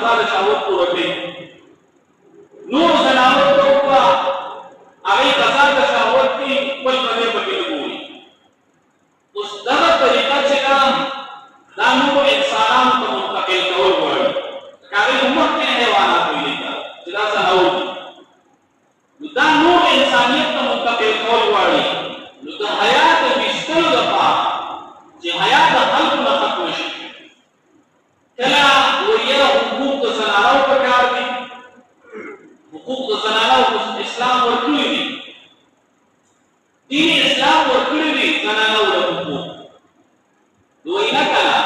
قضا د شهوت پوره کوي نور زناور ته وکړه هغه قضا د شهوت کې بل باندې پکې لګوي اوس دغه طریقه چې دا نور انسانانو ته منتقل کول غواړي هغه مخکې حیوانات ویلي چې دا زناور دا نور انسانیت ته منتقل کول غواړي نو د حیات وشتل لپاره چې حیات د خلق نه ختم شي کله ویره حقوق د زنانو په کار دي حقوق د زنانو اسلام ورکړي دي دین اسلام ورکړي دي زنانو له حقوق دوی نه کله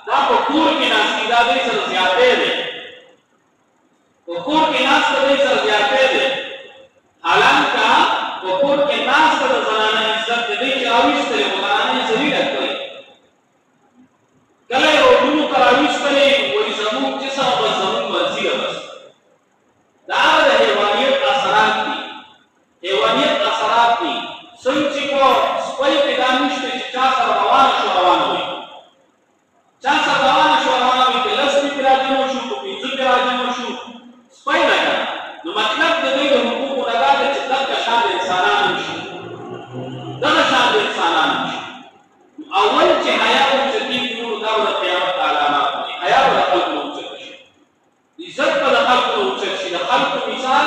دا په کور کې ناسي دا د سر زیاتې دي په کور کې ناس د سر زیاتې دي حالانکه په کور کې ناس د زنانو عزت دې چې اوښتل زنانو سړي راکړي کله یو ډونو کراوښتلې وې زموږ جسم او زموږ مرزي بس دا د حیوانیت اثرات دي حیوانیت اثرات دي څنګه کو سپای په دانشته چې چا سره روان وي چا سره روان وي په لاسو کې راځي شو په پینځه کې راځي شو سپای نه نو مطلب د دې حقوق لګا چې تک شان انسانانو شي دا شان انسانانو شي اول چې حیا او چې نور دا د قیامت علامات دي حیا او خلق نو چې شي عزت په خلق نو چې شي د خلق مثال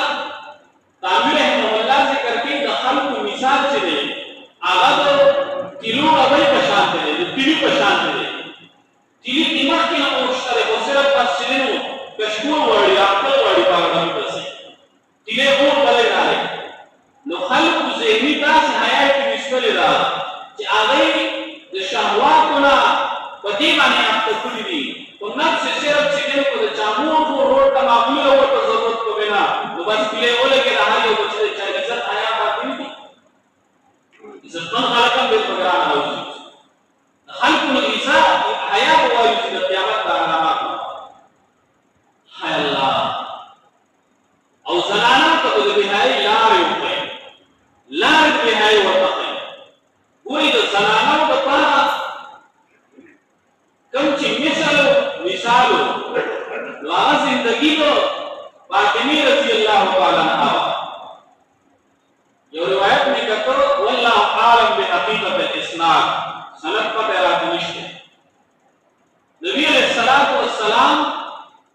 تعبیر رحمه الله ذکر کوي د خلق مثال چې دی هغه د کیلو غوي په شان دی د کیلو په شان دی کیلو کې مخکې نه اوښتره او صرف پاسینو کشکول وړي خپل وړي باندې پسې کیلو اور بلې راځي نو خلق ذهني تاسو حیا کې مشکل را چې هغه د شهواتونه په دې باندې اخته دي او نفس صرف چې دې په چامو کو روټ کا معموله ورته ضرورت کو بنا نو بس کله ولګي راځي او چې عزت حیا باندې دي عزت نه خلقم به پرګرام راوځي خلق نو عزت حیا وایي چې د قیامت د علامات حیا الله او زنانه ته د بهای لارې وکړي لارې بهای ورته وې د زنانو د پاره کوم چې مثالو هغه زندگی نو فاطمی رضی الله تعالی عنها یو روایت میں کہتا والله عالم بحقیقت الاسناد سند پر راځي نشته نبی علیہ الصلوۃ والسلام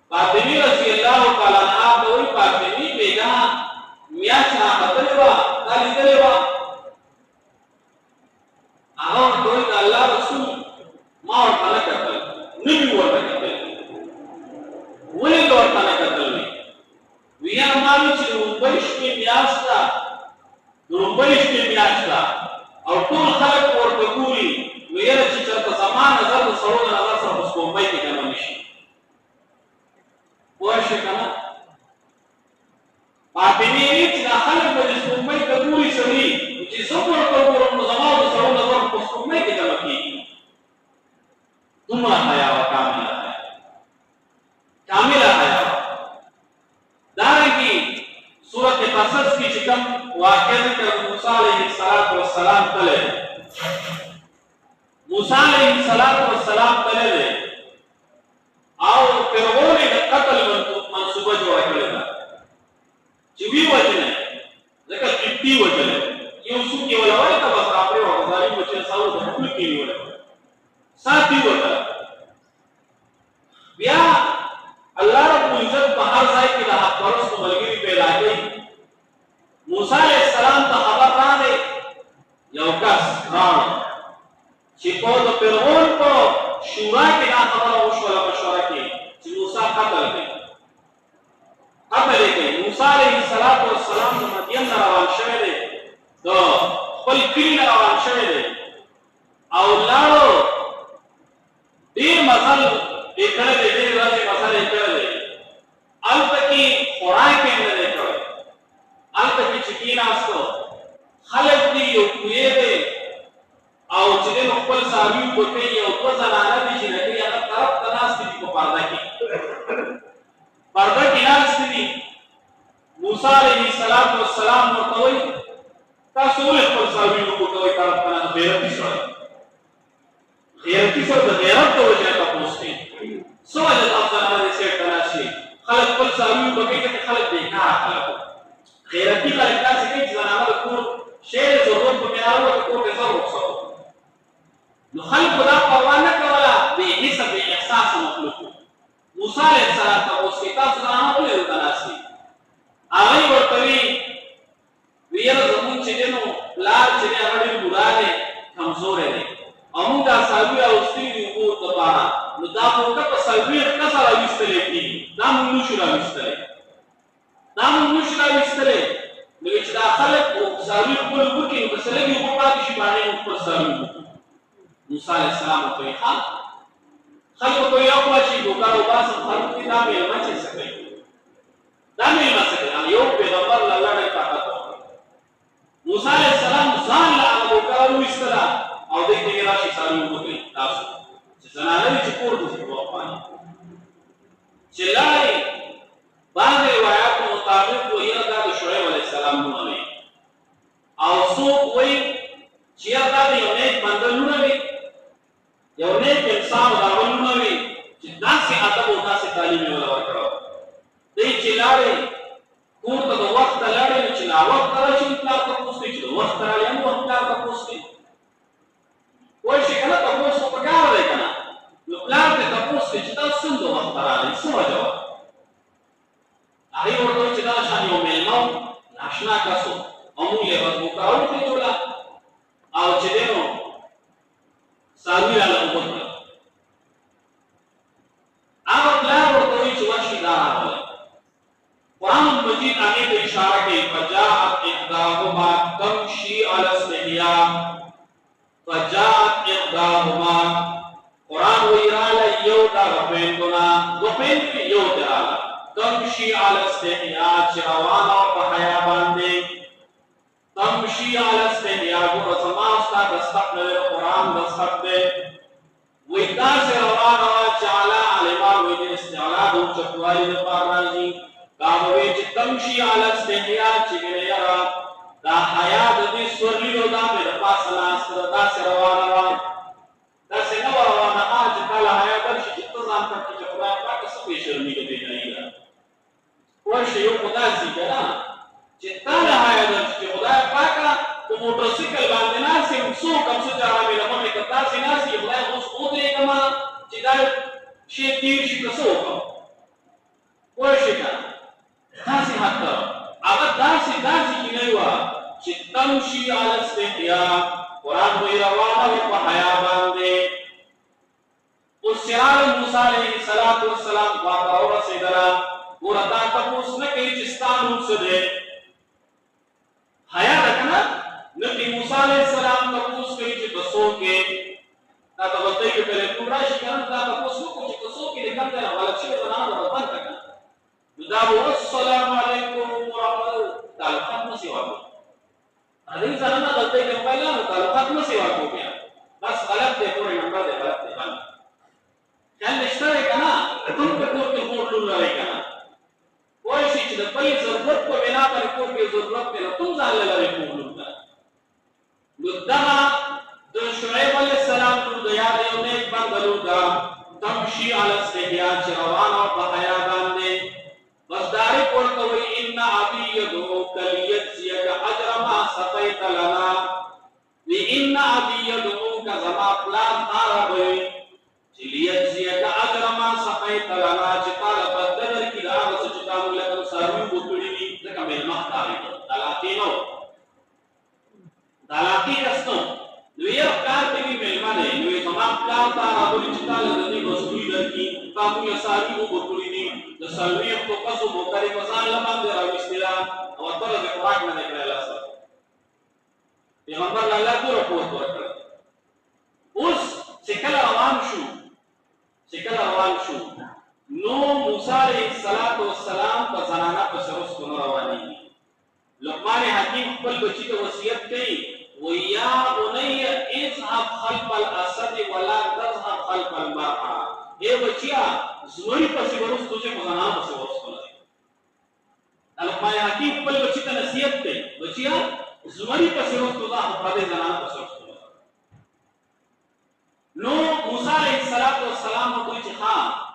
فاطمی رضی الله تعالی عنها د وی فاطمی بیگا میا څخه بدلوا دالي دلوا هغه دوی د الله رسول ما ورته کتل نبی ورته کتل ولې ورته کتل ویا مالو چې وبښتې میاشتا او ټول خلک ورته ګوري ویل چې تر زمان نظر د سړو نظر سره په کومای کې کم نشي واشه کنه فاطمی چې خلک په کومای کې ګوري سړي چې څومره کوم زمان د سړو نظر په کومای کې کم کیږي دومره حیا کامله حیا دارنګي سورۃ قصص کی چکم واقعہ ذکر موسی علیہ السلام تلے موسی علیہ السلام تلے او فرعون د قتل منصوبه جوړ کړل چې وی وجنه ځکه کیتی وجنه یو څو کې ولوي تا بس راپره وځاري چې ساو د خپل کې ولا ساتي وته بیا الله رب العزت په هر ځای کې د حق پرستو ملګری پیدا کړي موسی علیہ السلام ته خبر راغی یو کس راغی چې په د فرعون په شورا کې دا خبره وشوله مشوره کې چې موسی قتل کړي موسی علیہ السلام د مدین روان شوی دی د خپل کلی روان شوی دی او لاړو ډیر مزل کړه دې ډیر راځي مزل کړه دې البته خوراک یې نه کړو البته چې کیناستو خلک دی یو کوی دی او چې د خپل ساوی کوټه یو په زنانه دي چې نه هغه طرف تناس دي په پرده کې ناس دي موسی علیہ السلام ورته وایي تاسو ولې خپل ساوی کوټه طرف تناس غیرتی سره د غیرت په وجه تاسو سوال الافضل هذه سير تناسي خلق خپل ساروي بګي ته خلق دیکھا خلق غیرتی خلق داسې کوي چې زنانه د کور شی ضرورت په بنا وروته کور ته ځه رخصت نو خلق دا پروا نه کوله بې حسه بې احساسه مخلوق موسی علیه السلام ته اوس کې تاسو زنانه ولې دلته ناست دي هغوی ورته وي ویره زمونږ چې دی نو پلار چې دی هغه ډېر بوډا دی کمزوری دی او موږ دا څاروي راوستلي دي اوبو دپاره نو دا موټه په څلوېښت کسه راویستلی کېږي دا موږ نشو راویستلی نو چې دا خلک څاروي خپل اوبه کړي نو که څه لږې اوبه پاتې شي په هغې موږ خپل څاروي اوبه کړو موسی علیه السلام ورته وایي ښه خلکو ته یې وخواشي ګوګړ وباسم خلکو کې دا مېلمه چې څه کوي دا مېلمه څه کوي یو پیغمبر له الله ډېر طاقت وکړ موسی علیه السلام ځان له هغه ګوګړه وویستله او دوی ته یې راشي څاروي اوبه کوي تاسو چې زنانه وي چې کور ته ځي په وخت باندې چې لاړې بعض روایاتو مطابق وایي دا د شعیب علیه السلام لوڼه وي او څوک وایي چې دا د یو نیک بنده لوڼه وي یو نیک انسان د هغه لوڼه وي چې داسې ادب او داسې تعلیم یې وله ورکړی دی چې لاړې کور ته د وخته لاړې نو چې ناوخته راشي نو پلار تپوس کوي چې د وخته راغلې هم وخت پلار تپوس کوي وایي چې که نه تپوس خو پکار دی که نه نو پلار ته تپوس کوي چې تاسو څنګه د وخته راغلئ څه وجه وه هغې ورته وایي چې دا شان یو مېلمه و ناشنا کس و او موږ یې بزبوکه وپرېښوله او چې دی نو څاروي راله اوبه کړل هغه پلار ورته وایي چې ورشي دا راغلی قرآن مجید هغې ته اشاره کوي فجاءت احداهما تمشي على استحیاء قرآن وایي راله یو دغه خویندونه دوه خویندې وې یو ترې راله تمشي على استحیاء چې روانه وه په حیا باندې تمشي على استحیاء ګوره زما ستا دستخط نه دی قرآن دستخط دی وایي داسې روانه وه چې اعلی عالمان وایي د استعلا د اوچتوالي دپاره راځي دا به وایي چې تمشي على استحیاء چې ګیره یاره دا حیا د دې سورلي دا مې د پاسه ناسته ده داسې روانه وه داسې نه وه روانه چې تا له حیا درشي چې ته ځان پټ کړي چې خدای پاکه څه پې شرمېږه بېنایي ده ورشه یو خو داسې که نه چې تا له حیا درشي چې خدای پاکه په موټرسایکل باندې ناست یم څوک هم څه جاره مې له مخې که داسې ناست یې خدای اوس ودرېږمه چې دا شی تېر شي که څه وکړم پوه شې که نه داسې حتی هغه داسې کینۍ وه چې تمشي على استحیاء قرآن وایي روانه وه په حیا باندې اوس چې راغله موسی علیه السلام خواته راورسېدله ګوره دا تپوس نه کوي چې ستا نوم څه دی حیا ده که نه نه کوي موسی علیه السلام تپوس کوي چې ته څوک یې دا ته به ته یې که ټلیفون راشي که نه دا تپوس وکړو چې ته څوک یې د کوم ځای نه غلط شوې زنانه به بند کړه که نه نو دا به السلام علیکم ورحمة تعلقات نه سیوا کوو هغې زنانه دلته یې د موبایلانو تعلقات نه سیوا کوو بیا بس غلط دی پورې نمبر دی غلط دی بند خیال دې شته دی که نه کوم په کور کې مور لور لرئ که نه پوه شئ چې د بلې ضرورت په بنا باندې کور کې ضرورت دی نو کوم ځان له لرئ مور لور ته نو دغه د شعیب علیه السلام لور د یا د یو نیک بنده لور ده تمشي على استحیاء چې روانه وه په حیا باندې بس دارک ورته وایي ان ابي يدعوك ليجزيك اجر ما سقيت لنا وی ان ابي يدعوك زما پلار تا راغلی چې ليجزيك اجر ما سقيت لنا چې تا له بدله درکړي د هغه څه چې تا موږ له کوم څاروي وکړي دي ځکه مېلمه ښکاري طلاقي نه و طلاقي کس نه نو یې ښکار کوي مېلمه دی نو یې زما پلار تا راغلی چې تا له د دې مزدوري درکړي تا موږ له څاروي وکړي دي د څلوېښتو کسو موکرې په ځان له باندې راویستې ده او اتله د خوراک نه دی کړی لاسه پیغمبر له الله دومره قوت ورکړی اوس چې کله روان شو نو موسی علیه السلام په زنانه پسې رستو نه روانېږي لقمان حکیم خپل بچي ته وصیت کوي وایي یا بنی اذهب خلف الاسد ولا تذهب خلف المرأة اے بچیا زمری پسې ورستو چې په زنانه پسې ورستو نه دی لقمان حکیم خپل بچي ته نصیحت کوي بچیا زمری پسې ورستو ځه خو پردۍ زنانه پسې ورستو نو موسی علیه السلام ورته وایي چې ها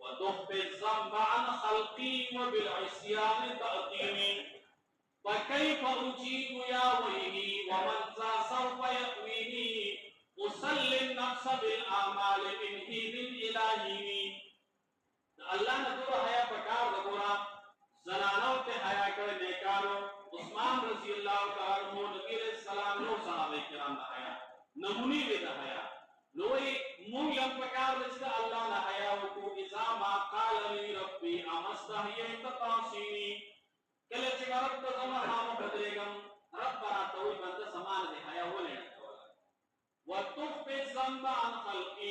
وتخفي الذنب عن خلقي وبالعصيان تأتيني فكيف أجيب يا ويلي ومن ذا سوف يأويني أسلي النفس بالأعمال من حين الإلهي الله ندور حياة بكار دورا زنانو تے حیا کرے نیکانو عثمان رضی اللہ تعالی عنہ نبی علیہ السلام نو صحابہ کرام دا حیا نمونی وی دا حیا نوئی مون یم پکار رسل اللہ نہ حیا کو اذا ما قال لی ربی امستحییت تاسینی کله چې رب ته زما نام بدلېګم رب راته وي بنده سمان دی حیا ولې نه کوله وتخفي الذنب عن خلقي